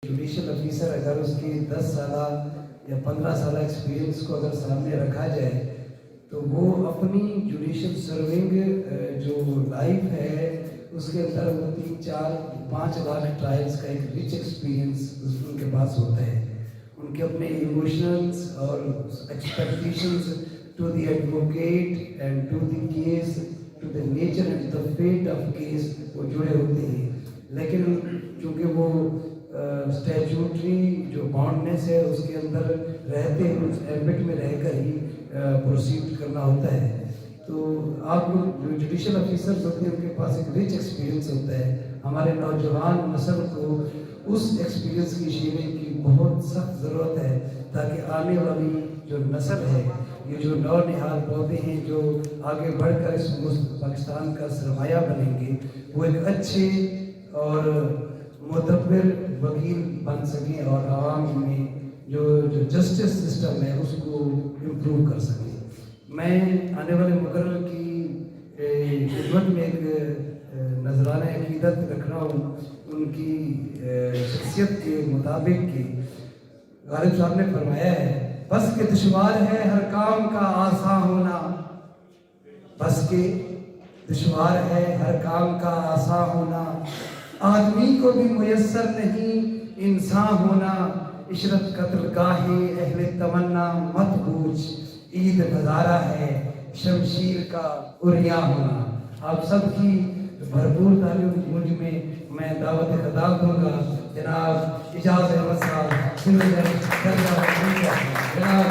Judicial officer अगर उसकी 10 साल या 15 साल एक्सपीरियंस को अगर सामने रखा जाए तो वो अपनी जुडिशियल सर्विंग जो लाइफ है उसके अंदर वो 3-4-5 लाख ट्रायल्स का एक रिच एक्सपीरियंस उनके पास होता है। उनके अपने इमोशंस और expectations to the advocate and to the case, to the nature and the fate of case वो जुड़े होते हैं। लेकिन चूँकि वो स्टैट्यूटरी जो बॉन्डनेस है उसके अंदर रहते हैं, उस एम्बिट में रहकर ही प्रोसीड करना होता है। तो आप लोग जो जुडिशियल ऑफिसर्स होते हैं उनके पास एक रिच एक्सपीरियंस होता है। हमारे नौजवान नस्ल को उस एक्सपीरियंस की शेयरिंग की बहुत सख्त ज़रूरत है ताकि आने वाली जो नस्ल है, ये जो नौनिहाल पौधे हैं जो आगे बढ़कर इस पाकिस्तान का सरमाया बनेंगे, वो एक अच्छे और मुतब्बिर वकील बन सकें और आवाम में जो जस्टिस सिस्टम है उसको इम्प्रूव कर सकें। मैं आने वाले मुकर्रर की खिदमत में एक नजराना अकीदत रख रहा हूँ उनकी शख्सियत के मुताबिक कि गालिब साहब ने फरमाया है, बस के दुश्वार है हर काम का आसान होना, बस के दुश्वार है हर काम का आसान होना, आदमी को भी मुयस्सर नहीं इंसान होना, इशरत कत्ल गाहे अहले तमन्ना मत पूछ, ईद नज़ारा है शमशीर का उरिया होना। आप सबकी भरपूर तालीम मुझ में मैं दावत खिताब दूंगा। जनाब इजाज़ अहमद साहब जनाब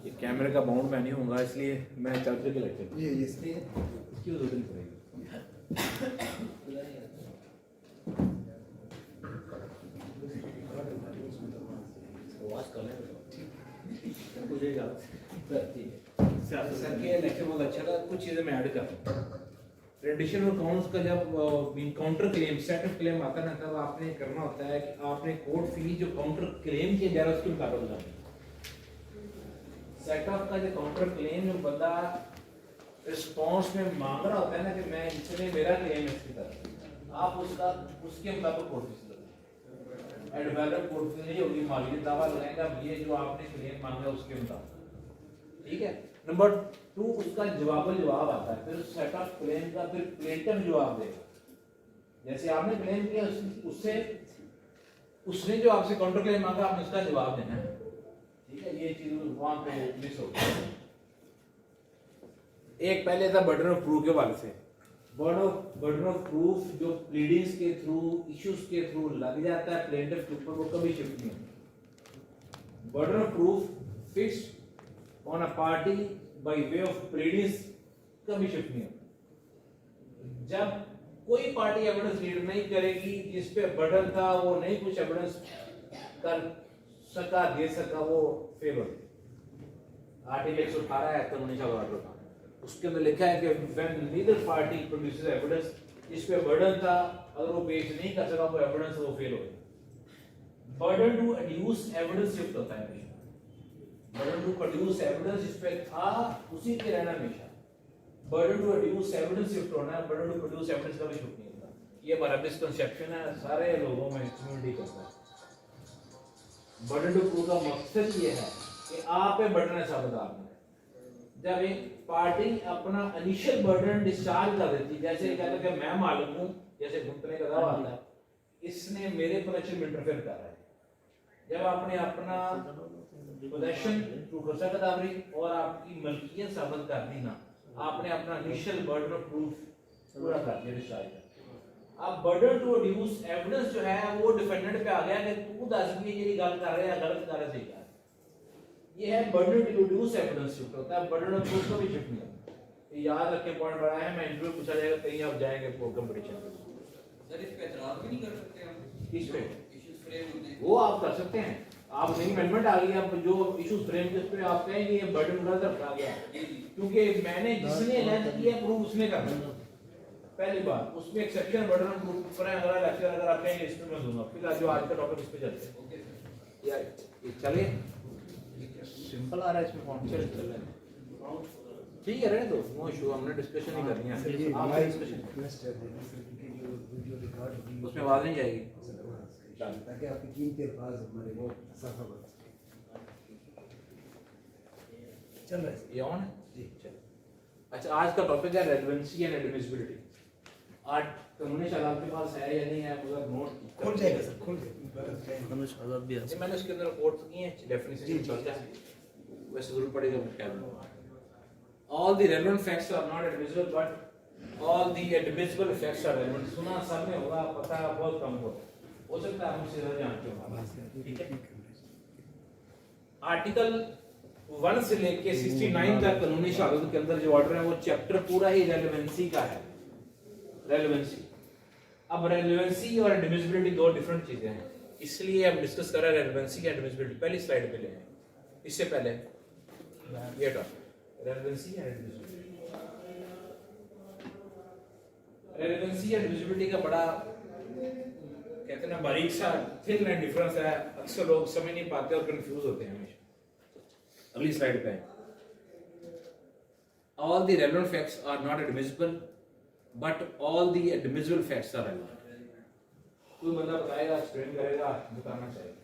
ये कैमरे का बाउंड मैं नहीं होऊंगा इसलिए मैं चल के लेक्चर ये क्यों जरूरत पड़ेगी। सर के लेक्चर बहुत अच्छा था। कुछ चीज़ें मैं ऐड कर रेडिशन और काउंट्स का जब counter claim set of claim आता है ना, तब आपने करना होता है कि आपने कोर्ट फी जो काउंटर क्लेम किया जा रहा है उसके मुताबिक लगानी। सेट ऑफ का जो काउंटर क्लेम जो बंदा रिस्पांस में मांग रहा होता है ना कि मैं इतने मेरा क्लेम है इसकी तरफ, आप उसका उसके मुताबिक कोर्ट फीस लगाएं। एडवाइजर कोर्ट फीस नहीं होगी, मालिक दावा लगाएगा ये जो आपने क्लेम मांगा उसके मुताबिक, ठीक है। नंबर 2 उसका जवाब आता है, फिर सेट ऑफ क्लेम का फिर प्लेंटिफ जवाब देगा। जैसे आपने क्लेम किया उससे उसने जो आपसे काउंटर क्लेम मांगा आपने उसका जवाब देना है, ठीक है। ये चीज वहां पे मिस हो गई। एक पहले था बर्डन ऑफ प्रूफ के वाले से, बर्डन ऑफ प्रूफ जो प्लीडिंग्स के थ्रू इश्यूज के थ्रू लग जाता है प्लेंटिफ के ऊपर, वो कभी शिफ्ट नहीं होता। Burden of proof fixed on a party by way of pleadings कभी शिफ्ट नहीं होता। जब कोई पार्टी एविडेंस लीड नहीं करेगी जिस पे बर्डन था वो नहीं कुछ एविडेंस कर सका दे सका, वो फेल होती। आर्टिकल 118 एक्ट ऑर्डर का उसके अंदर लिखा है कि when neither party produces evidence, जिस पे बर्डन था अगर वो पेश नहीं कर सका वो एविडेंस, वो फेल होती। बर्डन टू एड्यूस एविडेंस शिफ्ट होता है, बर्डन टू प्रोड्यूस एविडेंस जिस पे था उसी पे रहना हमेशा। बर्डन टू एड्यूस एविडेंस शिफ्ट होना है, बर्डन टू प्रोड्यूस एविडेंस कभी शिफ्ट नहीं होता। ये हमारा मिसकंसेप्शन है, सारे लोगों में कम्युनिटी करता है। बर्डन टू प्रूव का मकसद ये है कि आप पे बर्डन है साबित आपने। जब एक पार्टी अपना इनिशियल बर्डन डिस्चार्ज कर देती है, जैसे कहता है कि मैं मालूम हूं, जैसे घुटने का दावा आता है इसने मेरे प्रोडक्शन में इंटरफेयर कर रहा है। जब आपने अपना पोजेशन थ्रू खर्चा कदावरी और आपकी मलकियत साबित कर दी ना, आपने अपना इनिशियल बर्डन ऑफ प्रूफ पूरा कर दिया डिसाइड। अब बर्डन टू एड्यूस एविडेंस जो है वो डिफेंडेंट पे आ गया कि तू दस भी ये गल कर रहे हैं गलत कर रहे सही कर। ये है बर्डन टू एड्यूस एविडेंस शिफ्ट होता है, बर्डन ऑफ प्रूफ का भी शिफ्ट नहीं होता। ये याद रखें, पॉइंट बड़ा है। मैं इंटरव्यू पूछा जाएगा कहीं आप जाएंगे कंपटीशन में, सर इस पे एतराज भी नहीं कर सकते हम। इस पे इश्यूज फ्रेम होते हैं वो आप कर सकते हैं। आप नई अमेंडमेंट आ गई, अब जो इश्यूज फ्रेम के पे आप कहेंगे ये बर्डन गलत रखा गया क्योंकि मैंने जिसने एलान किया प्रूफ उसने करना। पहली बात उसमें एक्सेप्शन बर्डन प्रूफ पर है। अगला लेक्चर अगर आप कहेंगे इस पे मैं दूंगा, फिर जो आज का टॉपिक इस पे चलते हैं। ओके यार चलिए। सिंपल आ रहा है इसमें कौन चल रहा है ठीक है रहने दो नो इशू हमने डिस्कशन ही करनी सर ये है आप हमारी डिस्कशन रिक्वेस्ट है सर कि जो वीडियो रिकॉर्ड होगी उसमें आवाज नहीं जाएगी ताकि आपकी कीमती अल्फाज हमारे वो सफा बन सके चल रहा है ये ऑन है जी चल अच्छा आज का टॉपिक है रेलेवेंसी एंड एडमिसिबिलिटी आज कानूनी शराब के पास है या नहीं है मतलब नोट खुल जाएगा सर खुल जाएगा ये मैंने उसके अंदर कोट की है डेफिनेशन चलता है वैसे जरूर पड़ेगा क्या all the relevant facts are not admissible but all the admissible facts are relevant सुना सब में होगा पता बहुत कम हो सकता है हम सीधा जानते हो ठीक है आर्टिकल 1 से लेके 69 तक कानूनी शहादत के अंदर जो ऑर्डर है वो चैप्टर पूरा ही रेलेवेंसी का है रेलेवेंसी अब रेलेवेंसी और एडमिसिबिलिटी दो डिफरेंट चीजें हैं इसलिए हम डिस्कस कर रहे हैं रेलेवेंसी एंड एडमिसिबिलिटी पहली स्लाइड पे ले आए इससे पहले ये topic relevancy and admissibility relevancy and admissibility का बड़ा कहते हैं ना बारीक सा थिन लाइन डिफरेंस है अक्सर लोग समझ नहीं पाते और कंफ्यूज होते हैं हमेशा अगली स्लाइड पे all the relevant facts are not admissible but all the admissible facts are relevant कोई बंदा बताएगा एक्सप्लेन करेगा बताना चाहिए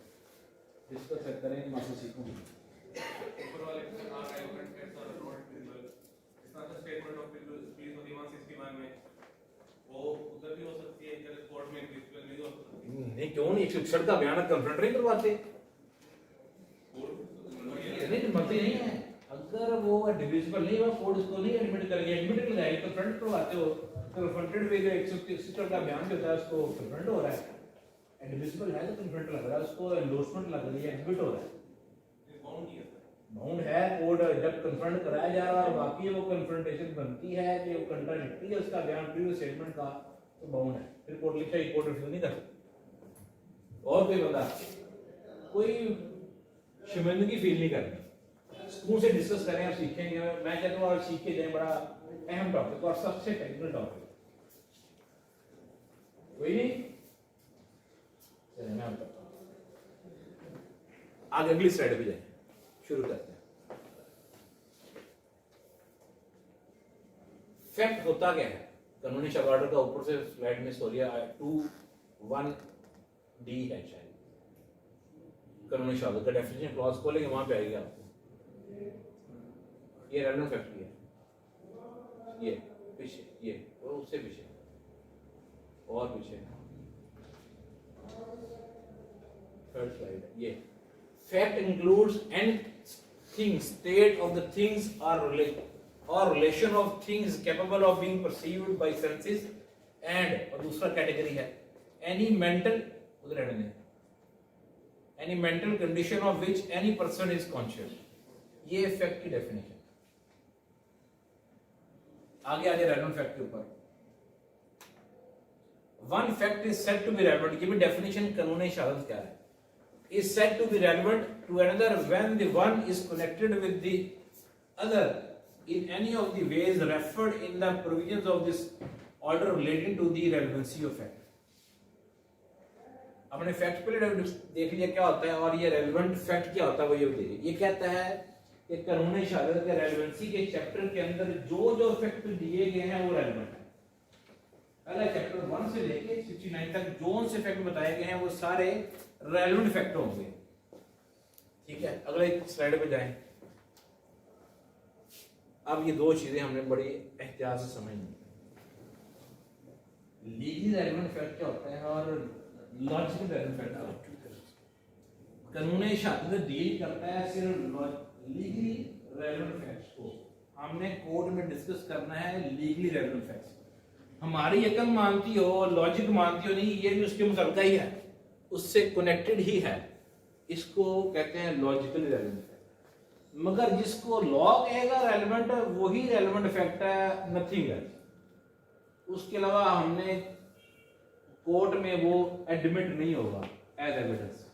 डिस्कस करेंगे मास्टर सीखूंगा ऊपर वाले are relevant facts are not admissible it's not the statement of please होती 161 में वो उधर भी हो सकती है जब कोर्ट में एडमिसिबल नहीं हो सकती नहीं क्यों नहीं 161 का बयान कंफ्रंट नहीं करवाते नहीं मर्जी नहीं है अगर वो डिविजिबल नहीं हुआ कोर्ट उसको नहीं एडमिट करेगी एडमिट लगाएगी कंफ्रंट करवाते हो कंफ्रंटेड विद 161 का बयान जो होता है उसको कंफ्रंट हो रहा है एडमिसिबल है तो कंफ्रंट लग रहा है उसको एंडोर्समेंट लग रही है एडमिट हो रहा है बाउंड है कोर्ट जब कंफ्रंट कराया जा रहा है और वाकई वो कंफ्रंटेशन बनती है कि वो कंट्राडिक्टरी है उसका बयान प्रीवियस स्टेटमेंट का तो बाउंड है फिर कोर्ट लिखा है कोर्ट रिफ्यूज नहीं कर सकती और कोई बंदा कोई शर्मिंदगी फील नहीं करनी स्कूल से डिस्कस करें आप सीखेंगे मैं कहता हूँ और सीख के जाए बड़ा अहम टॉपिक और सबसे टेक्निकल टॉपिक कोई नहीं चलिए मैं बताता हूँ आगे अगली स्लाइड पे जाए शुरू करते हैं फैक्ट होता क्या है कानूनी शब्द का ऊपर से स्लाइड में सोरिया 2(1)(d) है शायद कानूनी शब्द का डेफिनेशन क्लॉज खोलेंगे वहां पे आएगी आपको ये रेलेवेंट फैक्ट है ये पीछे ये और उससे पीछे और पीछे थर्ड स्लाइड ये fact includes anything state of the things or relation of things capable of being perceived by senses and और दूसरा कैटेगरी है any mental condition of which any person is conscious ये फैक्ट की definition आगे आगे relevant fact के ऊपर one fact is said to be relevant ये भी डेफिनेशन कानूनी शहादत क्या है is said to be relevant to another when the one is connected with the other in any of the ways referred in the provisions of this order relating to the relevancy of fact. अपने fact पहले देख लिया क्या होता है और ये relevant fact क्या होता है वो ये देखिए ये कहता है कि कानूनी शहादत के रेलेवेंसी के चैप्टर के अंदर जो जो फैक्ट दिए गए हैं वो रेलेवेंट है पहला चैप्टर 1 से लेके 69 तक जो से फैक्ट बताए गए हैं वो सारे रेलेवेंट फैक्ट होंगे ठीक है अगले स्लाइड पे जाएं अब ये दो चीजें हमने बड़ी एहतियात से समझनी लीगली रेलेवेंट फैक्ट क्या होता है और लॉजिकल रेलेवेंट फैक्ट क्या होता है कानूनी शहादत डील करता है सिर्फ लीगली रेलेवेंट फैक्ट्स को हमने कोर्ट में डिस्कस करना है लीगली रेलेवेंट फैक्ट्स हमारी अकल मानती हो लॉजिक मानती हो नहीं ये भी उसके मुताबिक ही है उससे कनेक्टेड ही है इसको कहते हैं लॉजिकली रेलेवेंट मगर जिसको लॉ कहेगा रेलेवेंट वही रेलेवेंट फैक्ट है नथिंग एल्स उसके अलावा हमने कोर्ट में वो एडमिट नहीं होगा एज एविडेंस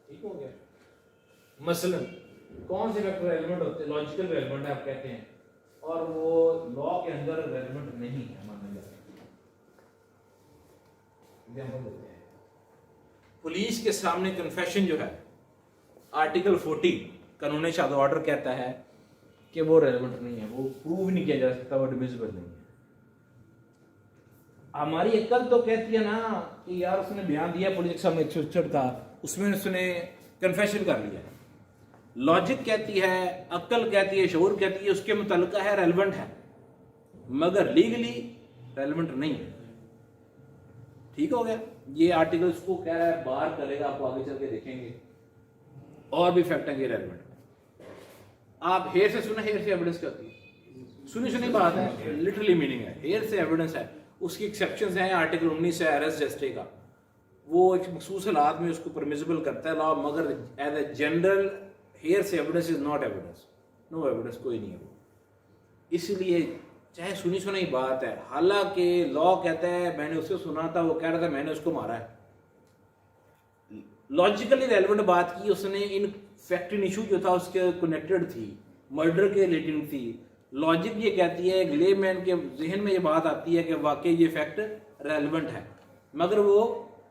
ठीक हो गया मसलन कौन से फैक्टर रेलेवेंट होते हैं लॉजिकल रेलेवेंट आप कहते हैं और वो लॉ के अंदर रेलेवेंट नहीं है माना जाता एग्जांपल देते हैं पुलिस के सामने कन्फेशन जो है आर्टिकल 40 कानून शाद ऑर्डर कहता है कि वो रेलेवेंट नहीं है, वो प्रूव नहीं किया जा सकता, वो एडमिसिबल नहीं है। हमारी अक्ल तो कहती है ना कि यार उसने बयान दिया पुलिस के सामने 166 का, उसमें उसने कन्फेशन कर लिया। लॉजिक कहती है, अक्ल कहती है, शऊर कहती है उसके मुतल्लिका है, रेलेवेंट है, मगर लीगली रेलेवेंट नहीं है। ठीक हो गया। ये आर्टिकल उसको कह रहा है बाहर करेगा, आपको आगे चल के देखेंगे और भी फैक्ट है रेलेवेंट। आप हेयर से सुना, हेयर से एविडेंस क्या होती है? सुनी बात है, लिटरली मीनिंग है, हेयर से एविडेंस है। उसकी एक्सेप्शंस हैं, आर्टिकल 19 है अरेस्ट जस्टिस का, वो एक मखसूस हालात में उसको परमिसिबल करता है लॉ, मगर as a general hearsay evidence is not evidence, no evidence, कोई नहीं है वो। इसलिए चाहे सुनी बात है, हालांकि लॉ कहता है मैंने उससे सुना था, वो कह रहा था मैंने उसको मारा है, लॉजिकली रेलेवेंट बात की उसने, इन फैक्ट इन इशू जो था उसके कनेक्टेड थी, मर्डर के रिलेटेड थी। लॉजिक ये कहती है, एक लेमैन के जहन में ये बात आती है कि वाकई ये फैक्ट रेलेवेंट है, मगर वो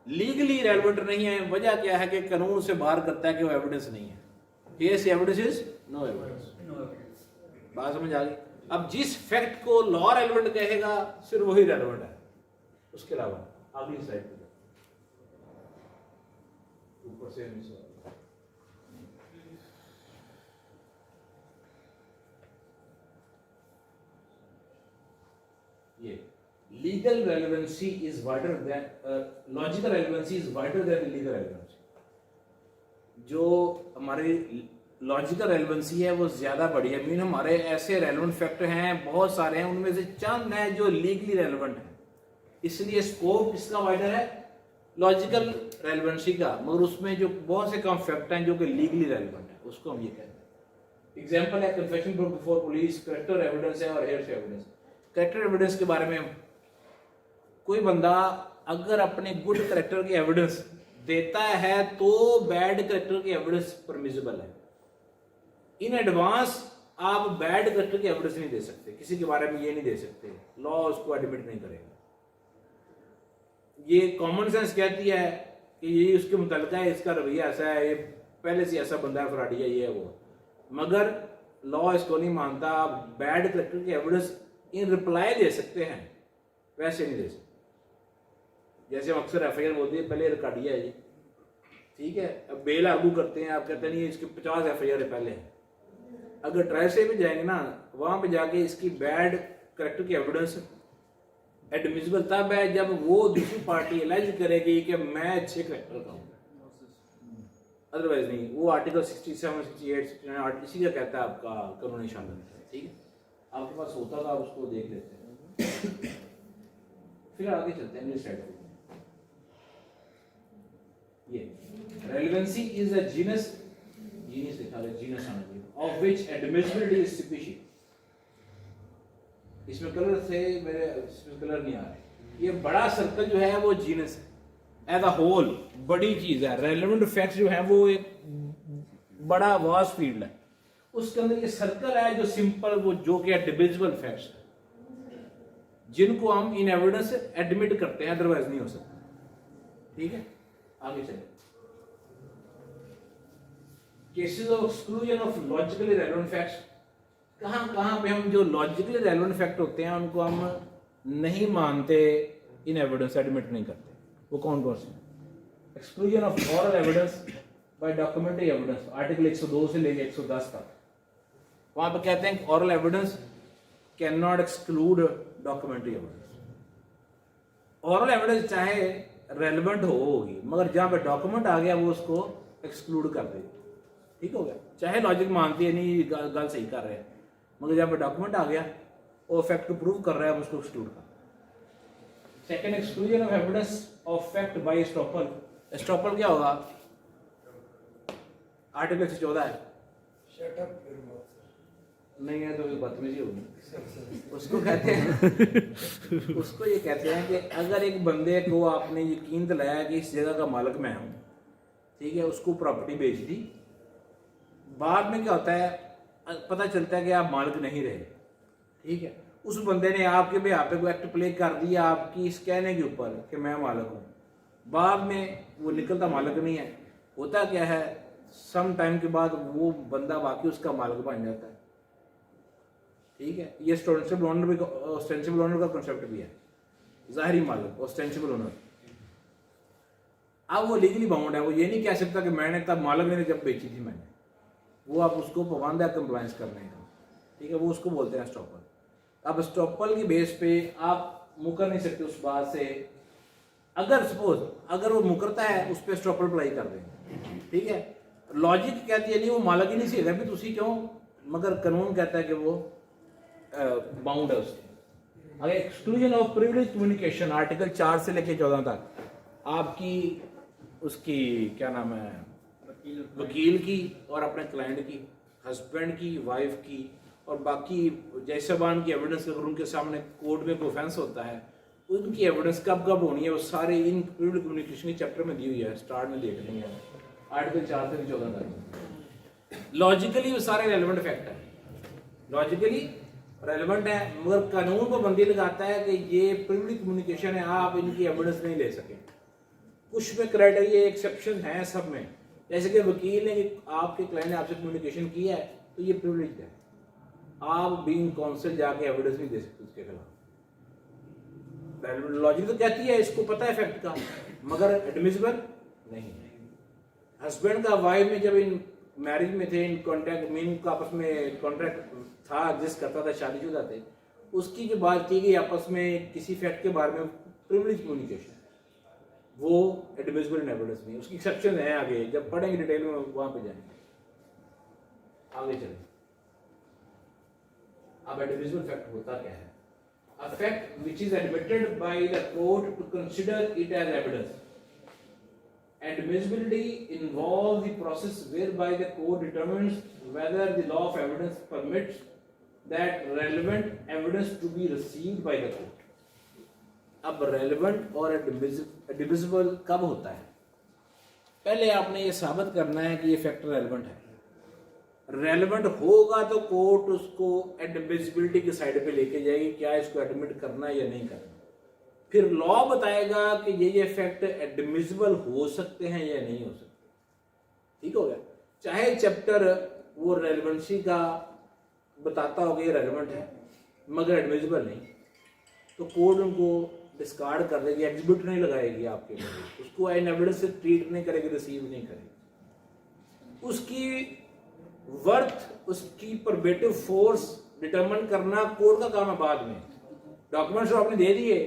लीगली रेलेवेंट नहीं है। वजह क्या है कि कानून से बाहर करता है कि वो एविडेंस नहीं है। Yes evidence is no evidence. बात समझ आ गई? अब जिस फैक्ट को लॉ रेलेवेंट कहेगा सिर्फ वही रेलेवेंट है, उसके अलावा अगली स्लाइड पे ऊपर से नीचे। ये legal relevancy is wider than logical relevancy is wider than legal relevancy. जो हमारी लॉजिकल रेलेवेंसी है वो ज्यादा बड़ी है। मीन हमारे ऐसे रेलेवेंट फैक्ट हैं, बहुत सारे हैं, उनमें से चंद हैं जो लीगली रेलेवेंट हैं, इसलिए स्कोप किसका वाइडर है? लॉजिकल रेलेवेंसी का, मगर उसमें जो बहुत से कम फैक्ट हैं जो कि लीगली रेलेवेंट है, उसको हम ये कहते हैं। एग्जांपल है confession before police, character evidence है और हेयरसे एविडेंस। कैरेक्टर एविडेंस के बारे में कोई बंदा अगर अपने गुड कैरेक्टर की एविडेंस देता है तो बैड कैरेक्टर की एविडेंस परमिसिबल है। इन एडवांस आप बैड कैरेक्टर की एविडेंस नहीं दे सकते, किसी के बारे में ये नहीं दे सकते, लॉ उसको एडमिट नहीं करेगा। ये कॉमन सेंस कहती है कि ये उसके मुतल्लिका है, इसका रवैया ऐसा है, ये पहले से ऐसा बंदा है, फ्रॉडिया ये है वो, मगर लॉ इसको नहीं मानता। आप बैड कैरेक्टर की एविडेंस इन रिप्लाई दे सकते हैं, वैसे नहीं दे सकते। जैसे हम अक्सर एफआईआर बोलते हैं पहले रिकॉर्डिया है जी, ठीक है, अब बेल आर्गू करते हैं, आप कहते नहीं इसके 50 एफआईआर पहले हैं। अगर ट्रायल से भी जाएंगे ना, वहां पे जाके इसकी बैड कैरेक्टर की एविडेंस एडमिसिबल तब है जब वो दूसरी पार्टी एलाइज करेगी कि मैं अच्छे कैरेक्टर का हूं, अदरवाइज नहीं। वो आर्टिकल 67, 68, 69 इसी का कहता है आपका कानूनी शामिल, ठीक है। आपके पास होता था, आप उसको देख लेते हैं। फिर आगे चलते हैं नेक्स्ट स्लाइड। ये रेलेवेंसी इज अ जीनस लिखा है, genus of which admissibility is sufficient. इसमें कलर थे मेरे, इसमें कलर नहीं आ रहे। ये बड़ा सर्कल जो है वो जीनस है, एज अ होल बड़ी चीज है। रेलेवेंट फैक्ट्स जो है वो एक बड़ा वास्ट फील्ड है, उसके अंदर ये सर्कल है जो सिंपल, वो जो कि डिविजिबल फैक्ट्स है, जिनको हम इन एविडेंस एडमिट करते हैं, अदरवाइज नहीं हो सकता, ठीक है। आगे चले, cases of exclusion of logically relevant facts. कहां पे हम जो लॉजिकली रेलेवेंट फैक्ट होते हैं उनको हम नहीं मानते, इन एविडेंस एडमिट नहीं करते। वो कौन कौन से? Exclusion of oral evidence by documentary evidence, article 102 से लेके 110 तक। वहां पे कहते हैं oral evidence can not exclude documentary evidence. Oral evidence चाहे रेलेवेंट होगी, मगर जहां पे डॉक्यूमेंट आ गया वो उसको एक्सक्लूड कर देगी, ठीक हो गया। चाहे लॉजिक मानती है नहीं, गल सही कर रहे हैं, मगर जहां पे डॉक्यूमेंट आ गया वो फैक्ट को प्रूव कर रहा है, उसको एक्सक्लूड कर। Second, exclusion of evidence of fact by estoppel. Estoppel क्या होगा? आर्टिकल 14 है, शट अप नहीं है तो बदतमीजी होगी। उसको कहते हैं उसको ये कहते हैं कि अगर एक बंदे को आपने यकीन दिलाया कि इस जगह का मालिक मैं हूं, ठीक है, उसको प्रॉपर्टी बेच दी, बाद में क्या होता है, पता चलता है कि आप मालिक नहीं रहे, ठीक है, उस बंदे ने आपके भी आप पे कोई एक्ट प्ले कर दिया आपकी इस कहने के ऊपर कि मैं मालिक हूं, बाद में वो निकलता मालिक नहीं है। होता क्या है, सम टाइम के बाद वो बंदा वाकई उसका मालिक बन जाता है। ठीक है, ये ऑस्टेंसिबल ओनर का कॉन्सेप्ट भी है, ज़ाहिरी मालिक, ऑस्टेंसिबल ओनर। अब वो लीगली बाउंड है, वो ये नहीं कह सकता कि मैंने तब मालिक ने जब बेची थी मैंने, वो आप उसको पाबंद है कंप्लायंस करने का। ठीक है, वो उसको बोलते हैं स्टॉपल। अब स्टॉपल की बेस पे आप मुकर नहीं सकते उस बात से। अगर सपोज अगर वो मुकरता है, उस पर स्टॉपल अप्लाई कर देंगे। ठीक है, लॉजिक कहती है नहीं वो मालिक ही नहीं सीखा भी तुसी क्यों, मगर कानून कहता है कि वो बाउंड है उसके। अगर exclusion of privilege communication article 4 से लेके 14 तक आपकी उसकी क्या नाम है, वकील की और अपने क्लाइंट की, हस्बैंड की, वाइफ की और बाकी जैसबान की एविडेंस, अगर उनके सामने कोर्ट में कोई ऑफेंस होता है, उनकी एविडेंस कब कब होनी है, वो सारे इन प्रिविलेज कम्युनिकेशन के चैप्टर में दी हुई है, स्टार्ट में देख लेंगे आर्टिकल 4 से 14 तक। लॉजिकली वो सारे रेलिवेंट फैक्ट है, लॉजिकली रेलिवेंट है, मगर कानून पाबंदी लगाता है कि ये प्रिविलेज कम्युनिकेशन है, आप इनकी एविडेंस नहीं ले सके। कुछ में क्राइटेरिया एक्सेप्शन है सब में, जैसे कि वकील ने आपके क्लाइंट ने आपसे कम्युनिकेशन किया है तो ये प्रिविलेज है, आप बीइंग काउंसिल जाके एविडेंस नहीं दे सकते उसके खिलाफ। लॉजिक तो कहती है, इसको पता है फैक्ट का, मगर एडमिसिबल नहीं है। हस्बैंड का वाइफ में जब इन मैरिज में थे, इन कॉन्ट्रैक्ट मीन का आपस में कॉन्ट्रैक्ट था, एग्जिस्ट करता था, शादीशुदा थे, उसकी जो बात की गई आपस में किसी फैक्ट के बारे में, प्रिविलेज कम्युनिकेशन, वो एडमिसिबल इन एविडेंस नहीं। उसकी एक्सेप्शन है, आगे जब पढ़ेंगे डिटेल में वहां पे जाएंगे। आगे चलें। अब एडमिसिबल फैक्ट होता क्या है? A fact which is admitted by the court to consider it as evidence. Admissibility involves the process whereby the court determines whether the law of evidence permits that relevant evidence to be received by the court. अब relevant और admissible कब होता है? पहले आपने ये साबित करना है कि ये फैक्ट relevant है। रेलेवेंट होगा तो कोर्ट उसको एडमिसिबिलिटी की साइड पे लेके जाएगी, क्या इसको एडमिट करना है या नहीं करना। फिर लॉ बताएगा कि ये फैक्ट एडमिसिबल हो सकते हैं या नहीं हो सकते। ठीक हो गया, चाहे चैप्टर वो रेलेवेंसी का बताता होगा ये रेलेवेंट है मगर एडमिसिबल नहीं, तो कोर्ट उनको डिस्कार्ड कर देगी, एग्जिबिट नहीं लगाएगी आपके लिए, उसको एन एविडेंस से ट्रीट नहीं करेगी, रिसीव नहीं करेगी। उसकी वर्थ, उसकी प्रोबेटिव फोर्स डिटरमिन करना कोर्ट का काम है। बाद में डॉक्यूमेंट्स आपने दे दिए,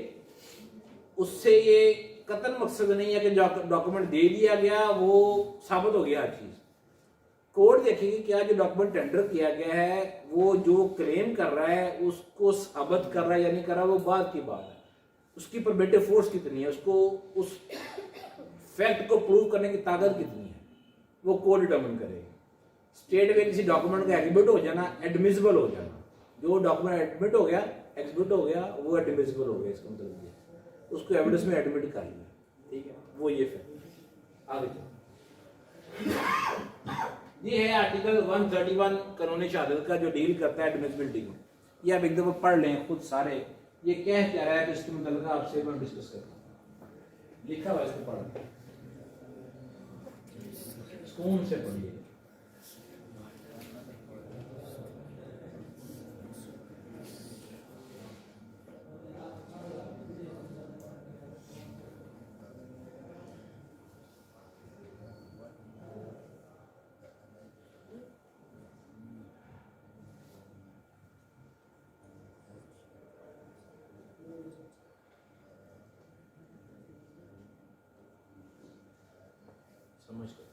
उससे ये कतन मकसद नहीं है कि डॉक्यूमेंट दे दिया गया वो साबित हो गया हर चीज। कोर्ट देखेगी क्या जो डॉक्यूमेंट टेंडर किया गया है वो जो क्लेम कर रहा है उसको साबित कर रहा है या नहीं कर रहा, वो बात की बात है। उसकी प्रोबेटिव फोर्स कितनी है, उसको उस फैक्ट को प्रूव करने की ताकत कितनी है, वो कोर्ट डिटरमिन करेगी। स्टेट में किसी डॉक्यूमेंट का एग्जिबिट हो जाना, एडमिसिबल हो जाना, जो डॉक्यूमेंट एडमिट हो गया, एग्जिबिट हो गया, वो एडमिसिबल हो गया, इसका मतलब ये उसको एविडेंस में एडमिट कर लिया। ठीक है, वो ये फैक्ट। आगे ये है आर्टिकल 131 कानूनी शहादत का, जो डील करता है एडमिसिबिलिटी को। ये आप एक दफा पढ़ लें खुद सारे, ये क्या रहा है, तो इसके मतलब आपसे मैं डिस्कस करता हूँ। लिखा हुआ इसको पढ़, सुकून से पढ़िए। समझ गए?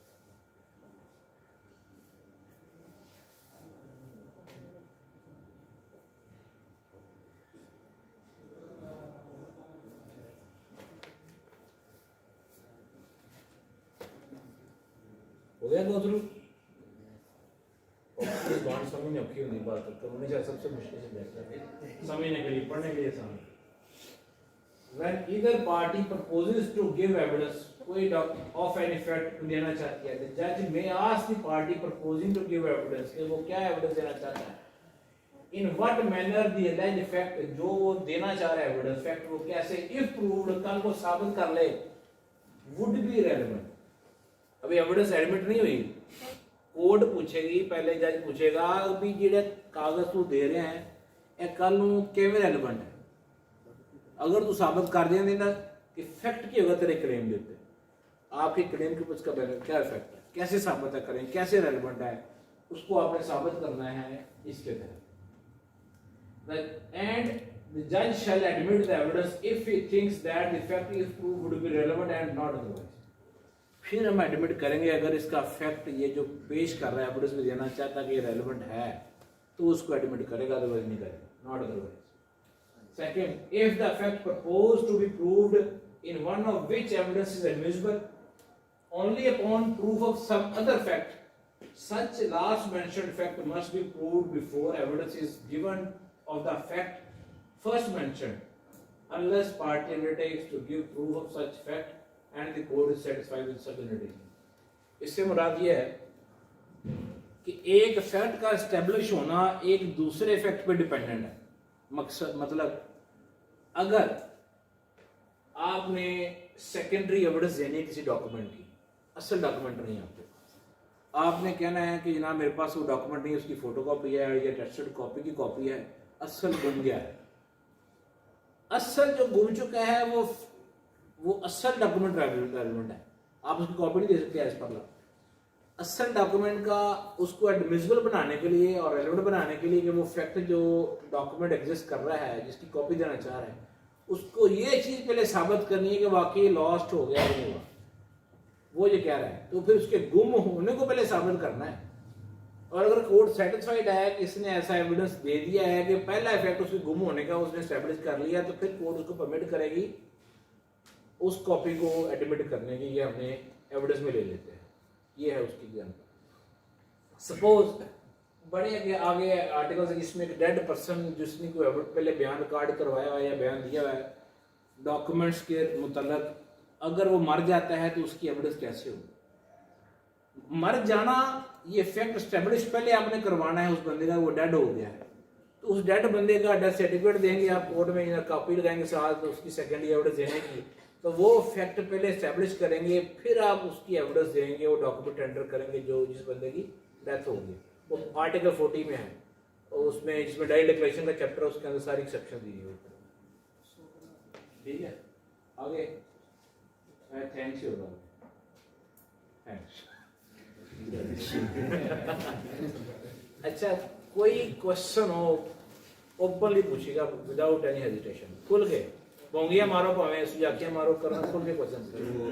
हो गया गो थ्रू? इस बात समझने औखी होती बात तो हमेशा सबसे मुश्किल से बैठता समझने के लिए, पढ़ने के लिए समझ। When either party proposes to give evidence, कोई of any fact देना चाहती है, the judge may ask the party proposing to give evidence कि वो क्या evidence देना चाहता है, in what manner the alleged fact, जो वो देना चाह रहा है evidence fact, वो कैसे, if proved, कल को साबित कर ले, would be relevant, अभी एविडेंस एडमिट नहीं हुई, कोर्ट पूछेगी, पहले जज पूछेगा भी ਜਿਹੜੇ ਕਾਗਜ਼ ਤੂੰ ਦੇ ਰਿਹਾ ਹੈ ਇਹ ਕੱਲ ਨੂੰ ਕਿਵੇਂ ਰੈਲੇਵੈਂਟ ਹੈ। अगर तू साबित कर देंगे ना इफेक्ट की होगा तेरे क्लेम के ऊपर, आपके क्लेम के ऊपर इसका क्या इफेक्ट है, कैसे साबित करें, कैसे रेलिवेंट है, उसको आपने साबित करना है इसके तहत। एंड द जज shall admit the evidence if he thinks that the fact is proved would be relevant and not otherwise. फिर हम एडमिट करेंगे अगर इसका फैक्ट ये जो पेश कर रहा है एविडेंस में देना चाहता है कि ये रेलेवेंट है तो उसको एडमिट करेगा, अदरवाइज नहीं करेगा, not otherwise. Second, if the fact proposed to be proved in one of which evidence is admissible only upon proof of some other fact, such last mentioned fact must be proved before evidence is given of the fact first mentioned, unless party undertakes to give proof of such fact and the court is satisfied with such undertaking. इससे मुराद ये है कि एक fact का establish होना एक दूसरे fact पे डिपेंडेंट है। मकसद मतलब अगर आपने सेकेंडरी एविडेंस देनी है किसी डॉक्यूमेंट की, असल डॉक्यूमेंट नहीं आपके पास, आपने कहना है कि जनाब मेरे पास वो डॉक्यूमेंट नहीं है, उसकी फोटोकॉपी है या टेस्टेड कॉपी की कॉपी है, असल गुम गया है। असल जो गुम चुका है वो असल डॉक्यूमेंट रेलेवेंट है, आप उसकी कॉपी नहीं दे सकते एज पर लॉ। असल डॉक्यूमेंट का उसको एडमिसिबल बनाने के लिए और रेलेवेंट बनाने के लिए कि वो फैक्ट जो डॉक्यूमेंट एग्जिस्ट कर रहा है जिसकी कॉपी देना चाह रहा है उसको ये चीज़ पहले साबित करनी है कि वाकई लॉस्ट हो गया नहीं हुआ, वो ये कह रहा है, तो फिर उसके गुम होने को पहले साबित करना है। और अगर कोर्ट सेटिस्फाइड है कि इसने ऐसा एविडेंस दे दिया है कि पहला इफेक्ट उसके गुम होने का उसने एस्टेब्लिश कर लिया, तो फिर कोर्ट उसको परमिट करेगी उस कॉपी को एडमिट करने की, ये हमने एविडेंस में ले लेते हैं। ये है उसकी ज्ञान। सपोज बड़े आगे आर्टिकल है जिसमें एक डेड पर्सन जिसने कोई पहले बयान रिकॉर्ड करवाया हुआ है या बयान दिया हुआ है डॉक्यूमेंट्स के मुतल्लक, अगर वो मर जाता है तो उसकी एविडेंस कैसे होगी? मर जाना ये फैक्ट एस्टेब्लिश पहले आपने करवाना है उस बंदे का, वो डेड हो गया है तो उस डेड बंदे का डेथ सर्टिफिकेट देंगे आप कोर्ट में, कॉपी लगाएंगे साथ तो उसकी सेकेंडरी एविडेंस देने की, तो वो फैक्ट पहले एस्टेब्लिश करेंगे, फिर आप उसकी एविडेंस देंगे, वो डॉक्यूमेंट टेंडर करेंगे जो जिस बंदे की डेथ होगी। वो आर्टिकल 40 में है और उसमें जिसमें डायरेक्ट डिक्लेरेशन का चैप्टर है उसके अंदर सारी एक्सेप्शन दी हुई है। ठीक है, आगे थैंक्स यू थैंक्स। अच्छा, कोई क्वेश्चन हो ओपनली पूछेगा विदाउट एनी हेजिटेशन, खुल के पोंगिया मारो भावे सुजाकिया मारो, करना खुल के क्वेश्चन करो। वो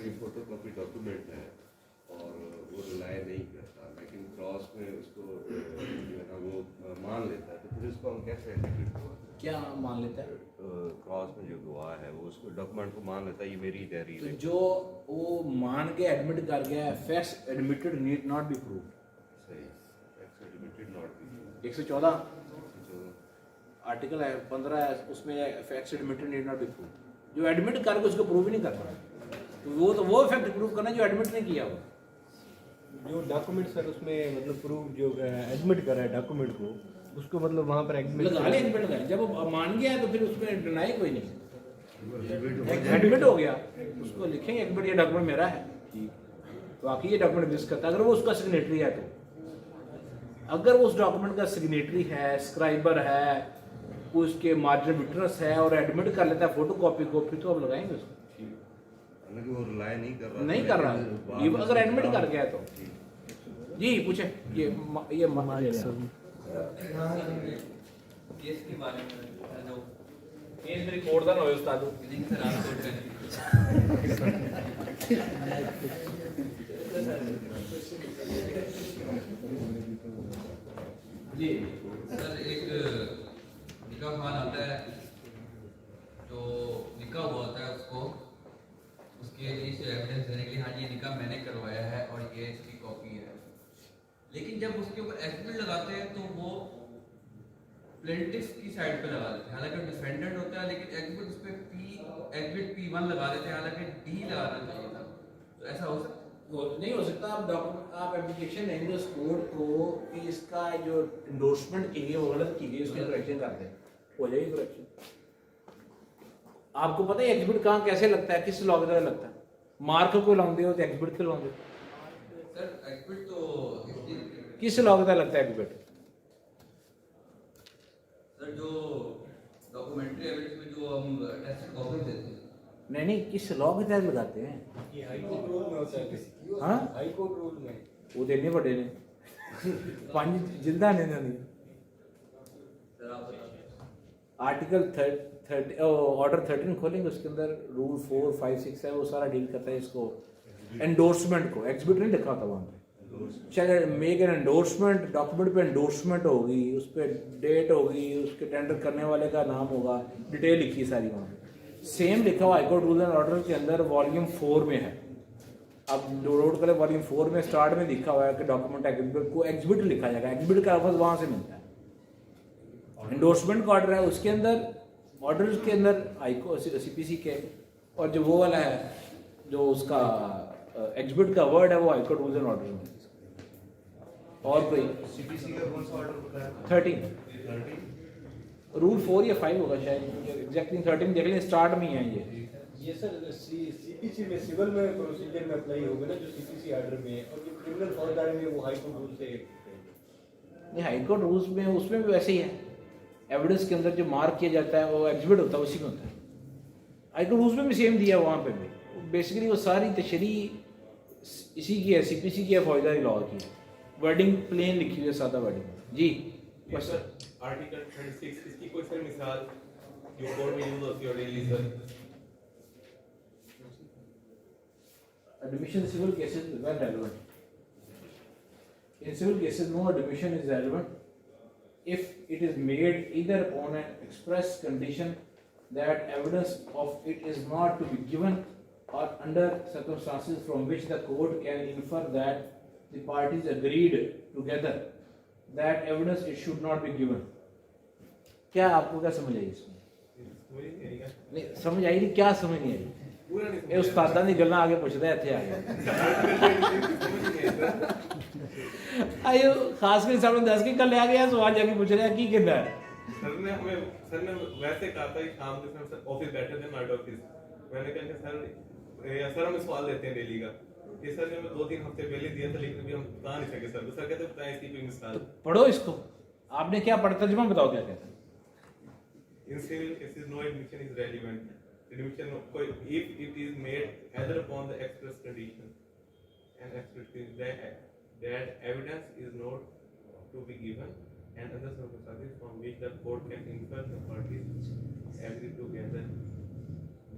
एक फोटोकॉपी डॉक्यूमेंट है और वो रिलाय नहीं करता, लेकिन क्रॉस में उसको जो है ना वो मान लेता है, तो फिर उसको हम कैसे एडिट करें? क्या मान लेता है? क्रॉस में जो गवाह है वो उसको डॉक्यूमेंट को मान लेता है, ये मेरी डायरी तो है। जो वो मान के एडमिट कर गया है, facts admitted need not be proved. सही, facts admitted not be. 114 article है 15 है, उसमें facts admitted need not be proved. जो एडमिट करके उसको प्रूव ही नहीं कर रहा, तो वो फैक्ट प्रूव करना जो एडमिट नहीं किया हुआ। जो डॉक्यूमेंट सर उसमें मतलब प्रूफ जो एडमिट कर रहा है डॉक्यूमेंट को, उसको मतलब वहाँ पर एडमिट कर, जब वो मान गया है तो फिर उसमें डिनाई कोई नहीं, एडमिट हो गया, उसको लिखेंगे एडमिट ये डॉक्यूमेंट मेरा है, तो बाकी ये डॉक्यूमेंट मिस करता है अगर वो उसका सिग्नेटरी है तो। अगर वो उस डॉक्यूमेंट का सिग्नेटरी है, स्क्राइबर है, उसके मार्जिन विटनेस है और एडमिट कर लेता है फोटो कॉपी को, फिर तो आप लगाएंगे उसको। हालांकि वो रिलाय नहीं कर रहा, नहीं कर रहा, ये अगर एडमिट कर गया तो। जी पूछे ये केस के बारे में जो केस मेरी कोर्ट दा ना होए उस्ताद नहीं सर आप कोर्ट करें जी। सर एक निकाह खान आता है जो निकाह हुआ होता है उसको उसके लिए एविडेंस देने के लिए हाँ ये निकाह मैंने करवाया है और ये इसकी कॉपी है, लेकिन जब उसके ऊपर एफिडेविट लगाते हैं तो वो प्लेंटिफ की साइड पे लगा देते हैं, हालांकि डिफेंडेंट होता है लेकिन एफिडेविट उस पे एफिडेविट P1 लगा देते हैं, हालांकि D लगाना चाहिए था। तो ऐसा हो सकता नहीं हो सकता। आप डॉक्यूमेंट आप एप्लीकेशन देंगे उस कोर्ट को कि इसका जो इंडोर्समेंट की गई वो गलत की गई, उसकी करेक्शन कर दें, हो जाएगी करेक्शन। आपको पता है एग्जिबिट कहाँ कैसे लगता है, किस लॉ के तहत लगता है? ਮਾਰਕ ਕੋਈ ਲਾਉਂਦੇ ਹੋ ਤੇ ਐਗਜ਼ਿਬਿਟ ਤੇ ਲਾਉਂਦੇ ਹੋ? सर एक्सपर्ट तो इसकी- किस लॉ का लगता है एग्जिबिट? सर जो डॉक्यूमेंट्री एविडेंस में जो हम टेस्ट कॉपी देते हैं नहीं, किस लॉ के तहत लगाते हैं? ये हाई कोर्ट रूल में होता है। हाँ, हाई कोर्ट रूल में वो तो इन्ने बड़े ने 5 जिल्दा ने इन्होंने सर आप बता दें। आर्टिकल 30 ऑर्डर 13 खोलेंगे, उसके अंदर रूल 4, 5, 6 है, वो सारा डील करता है इसको एंडोर्समेंट को। एग्जिबिट नहीं लिखा होता वहाँ पे, चले मेक एन एंडोर्समेंट, डॉक्यूमेंट पे एंडोर्समेंट होगी, उस पर डेट होगी, उसके टेंडर करने वाले का नाम होगा, डिटेल लिखी सारी वहाँ पे। सेम लिखा हुआ हाईकोर्ट रूल एंड ऑर्डर के अंदर वॉल्यूम 4 में है। अब डाउनलोड करें वॉल्यूम 4 में स्टार्ट में लिखा हुआ है कि डॉक्यूमेंट एग्जिबिट को एग्जिबिट लिखा जाएगा। एग्जिबिट का लफ्ज़ वहाँ से मिलता है। एंडोर्समेंट का ऑर्डर है, उसके अंदर ऑर्डर के अंदर हाईकोर्ट CPC के, और जो वो वाला है जो उसका एग्जिबिट का वर्ड है वो हाईकोर्ट रूल्स एंड ऑर्डर में। और कोई CPC का कौन सा ऑर्डर बताया? 13 रूल 4 या 5 होगा शायद, एग्जैक्टली 13 देख लें, स्टार्ट में ही है ये सर CPC में सिविल में प्रोसीजर में अप्लाई होगा ना, जो CPC ऑर्डर में है, और जो क्रिमिनल फौजदारी में वो हाई कोर्ट रूल से नहीं, हाईकोर्ट रूल्स में उसमें भी वैसे ही है। एविडेंस के अंदर जो मार्क किया जाता है वो एग्जिबिट होता है, उसी में होता है। हाईकोर्ट रूल्स में भी सेम दिया है वहाँ पे भी। बेसिकली वो सारी तशरी इसी की है, CPC की है, फौजदारी लॉ की है। वर्डिंग प्लेन लिखी हुई है, सादा वर्डिंग। जी Yes, sir. आर्टिकल 36 इसकी कोई सर मिसाल जो कोर्ट में यूज होती है daily sir? admission civil cases when relevant. In civil cases, no admission is relevant if it is made either upon an express condition that evidence of it is not to be given, or under circumstances from which the court can infer that the parties agreed together that evidence it should not be given. क्या आपको क्या समझ आई इसमें? मुझे नहीं आएगा नहीं समझ आई नहीं, क्या समझ नहीं आई? पूरा नहीं ਇਹ ਉਸਤਾਦਾਂ ਦੀ ਗੱਲਾਂ ਆਗੇ ਪੁੱਛਦਾ ਇੱਥੇ ਆ ਗਿਆ। ਆਇਓ ਖਾਸ ਕਰਕੇ ਸਾਹਮਣੇ ਦੱਸ ਕੇ ਕੱਲ ਆ ਗਿਆ ਸਵਾਲ ਜਾ ਕੇ ਪੁੱਛ ਰਿਹਾ ਕੀ ਕਹਿੰਦਾ ਹੈ। सर ने वैसे कहा था कि शाम के समय सर ऑफिस बैठे थे नॉट ऑफिस, मैंने कहा कि सर हमें सवाल देते हैं डेली का। ये सर ने 2-3 हफ्ते पहले दिया था, लेकिन अभी हम बता नहीं सके सर। तो सर कहते बताएं इसकी कोई मिसाल। पढ़ो इसको, आपने क्या पढ़ा, तर्जुमा बताओ क्या कहता है। In civil cases, no admission is relevant. Admission if it is made either upon the express condition and expectation that evidence is not to be given, and other circumstances from which the court can infer the parties agree together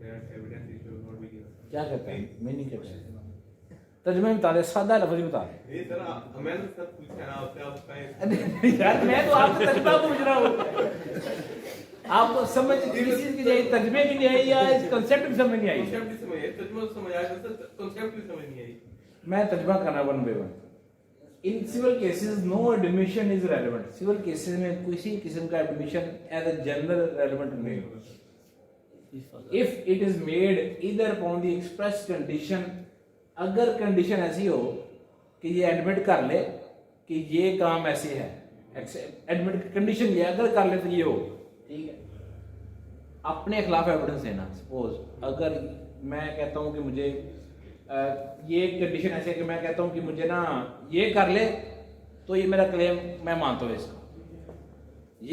that evidence is should not be given. क्या कहता है, meaning क्या कहता है, तर्जुमा में बता दे, सादा लफ्ज बता दे। ये सर मैंने सर पूछा ना आपसे, आप बताएं। यार मैं तो आपसे तर्जुमा पूछ रहा हूँ, आपको समझ किस चीज की चाहिए, तर्जुमे की नहीं आई या इस कांसेप्ट की समझ नहीं आई? कांसेप्ट भी समझ आया, तर्जुमा समझ आया सर, कांसेप्ट भी समझ नहीं आई। मैं तर्जुमा करना 1 by 1। In civil cases no admission is relevant. Civil cases में किसी किस्म का admission as a general relevant नहीं होगा। If it is made either upon the express condition, अगर कंडीशन ऐसी हो कि ये एडमिट कर ले कि ये काम ऐसे है, एडमिट कंडीशन ये अगर कर ले तो ये हो, ठीक है। अपने खिलाफ एविडेंस देना, सपोज अगर मैं कहता हूँ कि मुझे ये कंडीशन ऐसे कि मैं कहता हूँ कि मुझे ना ये कर ले तो ये मेरा क्लेम मैं मानता हूँ, इसका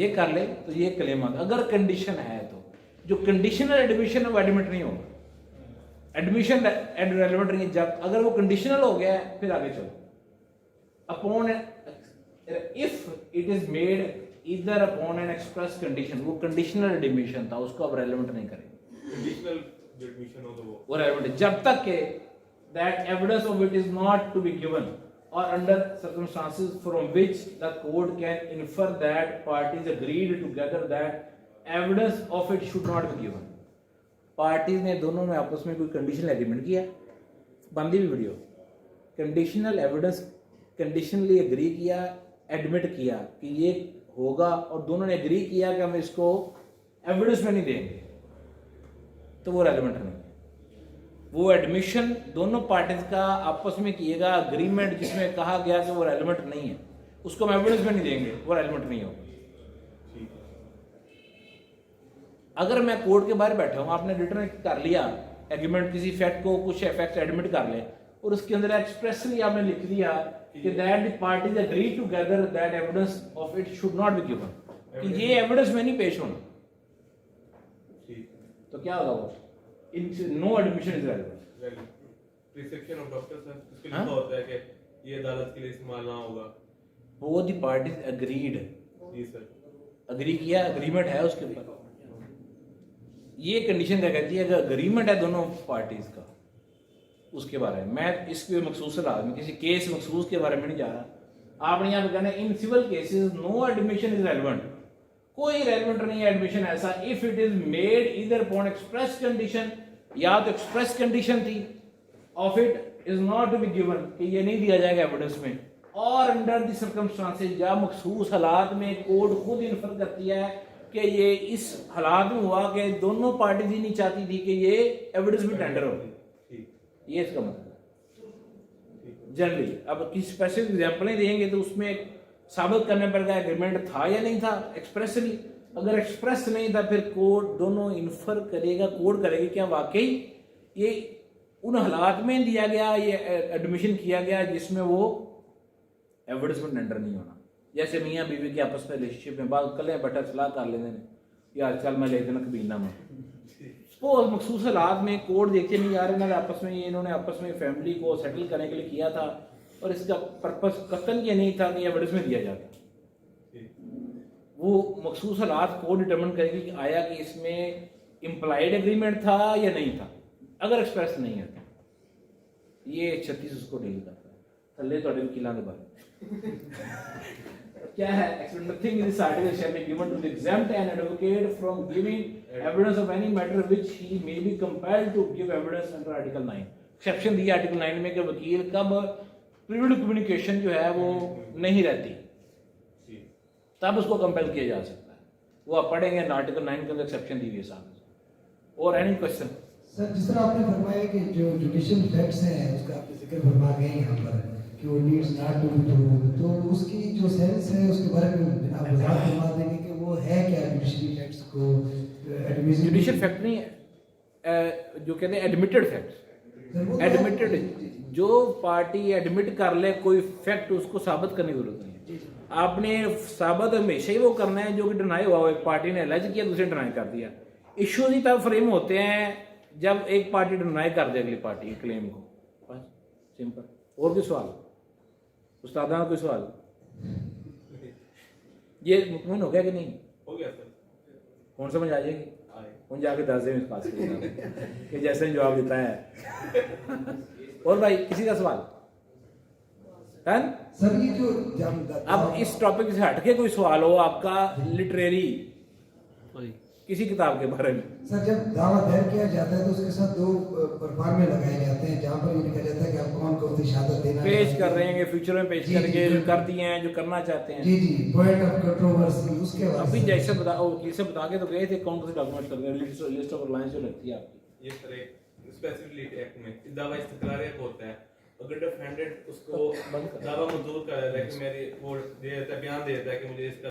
ये कर ले तो ये क्लेम मानता। अगर कंडीशन है तो जो कंडीशनल एडमिशन है वो एडमिट नहीं होगा, एडमिशन रेलेवेंट नहीं है। जब अगर वो कंडीशनल हो गया है फिर आगे चलो। Upon if it is made either upon N express condition, वो कंडीशनल एडमिशन था, उसको अब रेलेवेंट नहीं करेंगे। कंडीशनल एडमिशन हो तो वो रेलेवेंट जब तक के that evidence of it is not to be given or under circumstances from which the court can infer that parties agreed together that evidence of it should not be given। Parties ने दोनों में आपस में कोई conditional agreement किया, बंदी भी video, conditional evidence conditionally agree किया, एडमिट किया कि ये होगा, और दोनों ने एग्री किया कि हम इसको एविडेंस में नहीं देंगे, तो वो रेलेवेंट नहीं। वो एडमिशन दोनों पार्टीज का आपस में किएगा अग्रीमेंट जिसमें कहा गया कि वो रेलेवेंट नहीं है, उसको हम एविडेंस में नहीं देंगे, वो रेलेवेंट नहीं होगा। अगर मैं कोर्ट के बाहर बैठा हूं, आपने रिटर्न कर लिया एग्रीमेंट किसी फैक्ट को कुछ फैक्ट एडमिट कर ले और उसके अंदर एक्सप्रेसली आपने लिख दिया कि that the parties agree together that evidence of it should not be given, कि ये एविडेंस में नहीं पेश होना, ठीक तो क्या होगा वो? In no admission is relevant. Prescription of doctor sir उसके हाँ? लिखा होता है कि ये अदालत के लिए इस्तेमाल ना होगा। वो द पार्टीज एग्रीड, जी सर। अग्री किया, एग्रीमेंट है उसके ऊपर। ये कंडीशन क्या कहती है? अगर एग्रीमेंट है दोनों पार्टीज का, उसके बारे में मैं इसके मखसूस हालात में किसी केस मखसूस के बारे में नहीं जा रहा। आपने यहाँ पे कहना in civil cases no admission is relevant, कोई रेलेवेंट नहीं है एडमिशन ऐसा if it is made either upon express condition, या तो एक्सप्रेस कंडीशन थी of it is not to be given कि ये नहीं दिया जाएगा एविडेंस में, और अंडर द सर्कमस्टांसेस या मखसूस हालात में कोर्ट खुद इन्फर करती है कि ये इस हालात में हुआ कि दोनों पार्टीज ही नहीं चाहती थी कि ये एविडेंस में टेंडर हो, ये इसका मतलब जनरली। अब किसी स्पेसिफिक एग्जांपल देंगे तो उसमें साबित करने पड़ेगा एग्रीमेंट था या नहीं था एक्सप्रेसली। अगर एक्सप्रेस नहीं था फिर कोर्ट दोनों इन्फर करेगा, कोर्ट करेगी क्या वाकई ये उन हालात में दिया गया, ये एडमिशन किया गया जिसमें वो एविडेंस में टेंडर नहीं होना। जैसे मियाँ बीवी के आपस में रिलेशनशिप में बात कल बैठा सलाह कर लेते हैं यार चल मैं ले देना कबीना में, सपोज मखसूस हालात में कोर्ट देखते नहीं यार इन्होंने आपस में, इन्होंने आपस में फैमिली को सेटल करने के लिए किया था और इसका पर्पस कतन ये नहीं था कि एविडेंस में दिया जाता। वो मखसूस हालात कोर्ट डिटरमिन करेगी कि आया कि इसमें इम्प्लाइड एग्रीमेंट था या नहीं था। अगर एक्सप्रेस नहीं है तो ये 36 उसको डील करता है। थल्ले थोड़े वकीलों के बारे क्या है? Nothing in this article shall be given to the exempt an advocate from giving evidence of any matter which he may be compelled to give evidence under Article 9। Exception दिया आर्टिकल 9 में कि वकील कब प्रिविलेज्ड कम्युनिकेशन जो है वो नहीं रहती तब उसको कंपेल किया जा सकता है। वो आप पढ़ेंगे आर्टिकल 9 के अंदर एक्सेप्शन दी हुई है साहब। और एनी क्वेश्चन? सर जिस तरह आपने फरमाया कि जो जुडिशियल फैक्ट्स हैं उसका आपने जिक्र फरमा गए यहाँ पर कि वो needs not to be proved, तो उसकी जो सेंस है उसके बारे में आप वजाहत फरमा देंगे कि वो है क्या जुडिशियल फैक्ट्स को एडमिशन? जुडिशियल फैक्ट नहीं है, जो कहते हैं एडमिटेड फैक्ट्स। एडमिटेड जो पार्टी एडमिट कर ले कोई फैक्ट उसको साबित करने की जरूरत नहीं है। आपने साबित हमेशा ही वो करना है जो कि डिनाई हुआ हो। एक पार्टी ने एलिज किया दूसरे डिनाई कर दिया। इश्यू ही तब फ्रेम होते हैं जब एक पार्टी डिनाई कर दे अगली पार्टी के क्लेम को, बस सिंपल। और कोई सवाल? उस्ताद कोई सवाल? ये मुतमईन हो गया कि नहीं? हो गया सर। कौन समझ आ जाएगी? कौन जाके दस दिन पास कि जैसे ही जवाब देता है। और भाई किसी का सवाल? डन? सर ये जो अब इस टॉपिक से हटके कोई सवाल हो आपका लिटरेरी किसी किताब के बारे में? सर जब दावा दायर किया जाता है तो उसके साथ दो परफॉर्मे लगाए जाते हैं जहाँ पर ये लिखा जाता है कि आप कौन कौन सी शहादत देना पेश कर रहे हैं, फ्यूचर में पेश जी, करेंगे, जी, जो कर दिए हैं, जो करना चाहते हैं। जी जी पॉइंट ऑफ कंट्रोवर्सी उसके बाद अभी जैसे बता के तो गए थे कौन कौन से डॉक्यूमेंट कर रहे, लिस्ट ऑफ लाइंस जो लगती है आपकी। ये सर एक स्पेसिफिक एक्ट में दावा इस्तकरार एक होता है। अगर डिफेंडेंट उसको दावा मंजूर कर देता है कि मेरी वो दे देता है, बयान दे देता है कि मुझे इसका